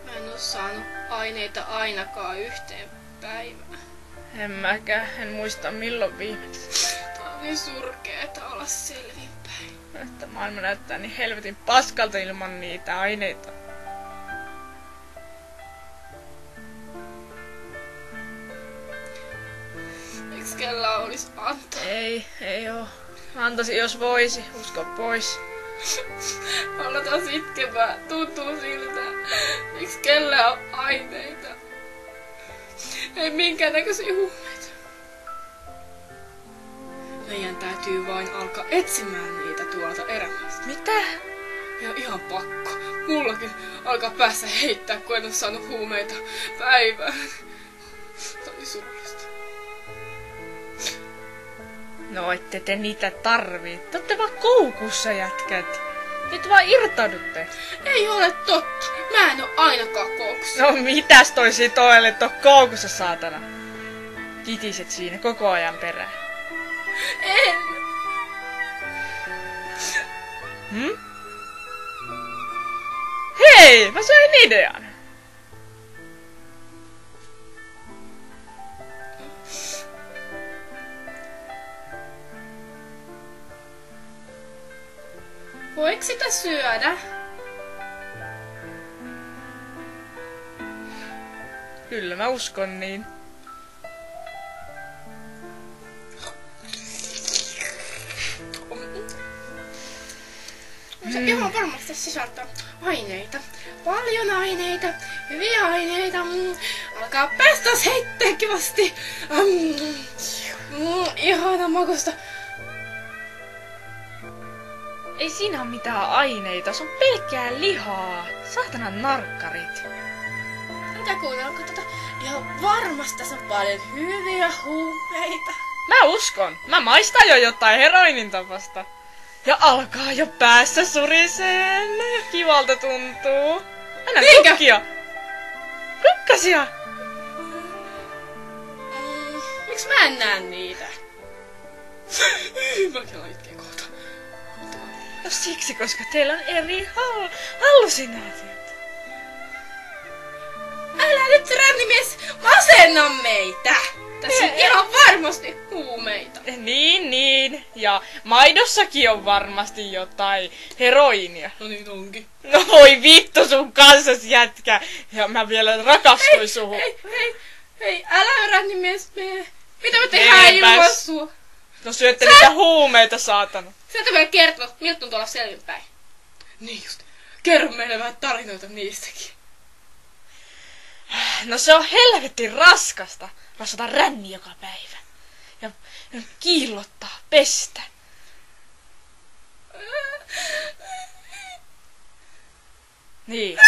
Mä en oo saanut aineita ainakaan yhteen päivään. En mäkään, en muista milloin viimeksi. Tää on niin surkeeta olla selvinpäin. Että maailma näyttää niin helvetin paskalta ilman niitä aineita. Eiks kellä olis antaa? Ei oo. Antaisin jos voisi, usko pois. Aletaan itkemään, tuntuu siltä. Eiks kellä on aineita? Ei minkäännäköisiä huumeita. Meidän täytyy vain alkaa etsimään niitä tuolta erämaasta. Mitä? Ja ihan pakko. Mullakin alkaa päässä heittää, kun en oo saanut huumeita päivään. Tämä oli surullista. No ette te niitä tarvii. Te ootte vaan koukussa, jätkät. Nyt vaan irtaudutte. Ei ole totta. Mä en oo ainakaan koukussa. No mitäs toi sitoille, et oo koukussa, saatana? Kitiset siinä koko ajan perään. En. Hei, mä sain idean. Voiko sitä syödä? Kyllä mä uskon niin. Se ihan varmasti sisältää aineita. Paljon aineita. Hyviä aineita. Alkaa päästäs heittää kivasti. Ihana makusta. Ei siinä oo mitään aineita, se on pelkkää lihaa. Saatanan narkkarit. Mitä kuunnelko tota? Ihan varmasti tässä on paljon hyviä huumeita. Mä uskon. Mä maistan jo jotain heroinin tapasta. Ja alkaa jo päässä suriseen. Kivalta tuntuu. Anna tukkia. Rukkasia. Miksi mä en näe niitä? Mäkin alan itkeä kohta. No siksi, koska teillä on eri hallusinaatiot. Älä nyt, rännimies, masenna meitä! Tässä on ihan varmasti huumeita. Niin. Ja maidossakin on varmasti jotain heroiinia. No niin onkin. No voi vittu sun kanssas, jätkä. Ja mä vielä rakastuin suhun. Hei, älä rännimies, mitä me tehdään ilman sua? No syötte niitä huumeita, saatana. Sä et vielä kertoa, miltä on tuolla selvinpäin. Niin just. Kerro meille vähän tarinoita niistäkin. No se on helvetin raskasta. Rasvata ränni joka päivä. Ja kiillottaa, pestä. Niin.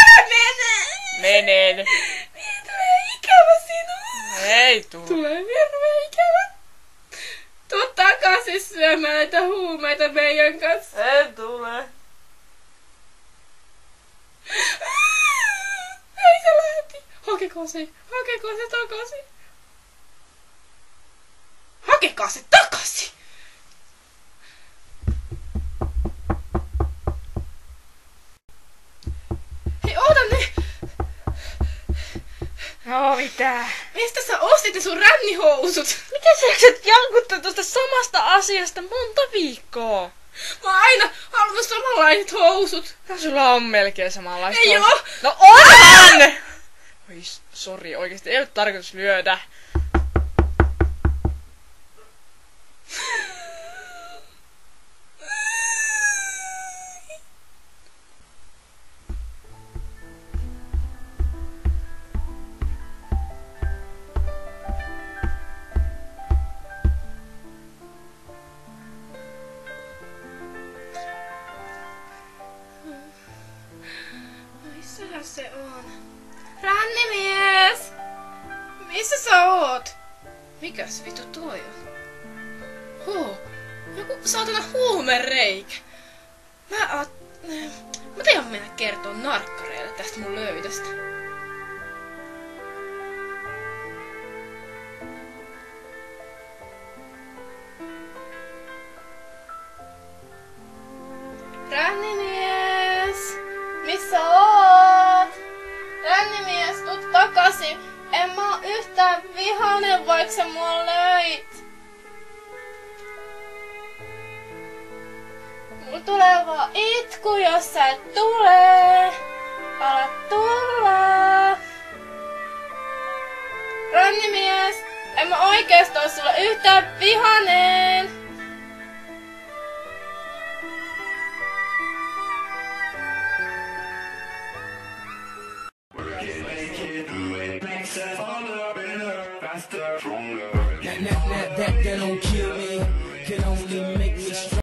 Menen. Niin tulee ikävä sinua. Ei tuu. Tulee hirveä ikävä. Tuu takaisin syömään näitä huumeita meidän kanssa. Ei tule. Ei se lähti. Hakekaa se takaisin. Hakekaa se takaisin. Hei, oota nyt. No mitä? Mistä sä ostit ne sun rännihousut? Mitä sä jaksat jankuttaa tuosta samasta asiasta monta viikkoa? Mä oon aina halunnut samanlaiset housut. No sulla on melkein samanlaista. Ei oo. No onhan! Oi, sori, oikeesti ei oo tarkoitus lyödä. Missähän se on? Rännimies! Missä sä oot? Mikäs vitu toi on? Joku saatana huumereikä. Mä tein mennä kertoo narkkareille tästä mun löydöstä. Rännimies! Missä oot? Rännimies, tuu takaisin! En mä oo yhtään vihainen, vaikka sä mua löit. Mulla tulee vaan itku, jos sä et tule. Ala tulla. Rännimies, en mä oikeesti oo sulle yhtään vihanen.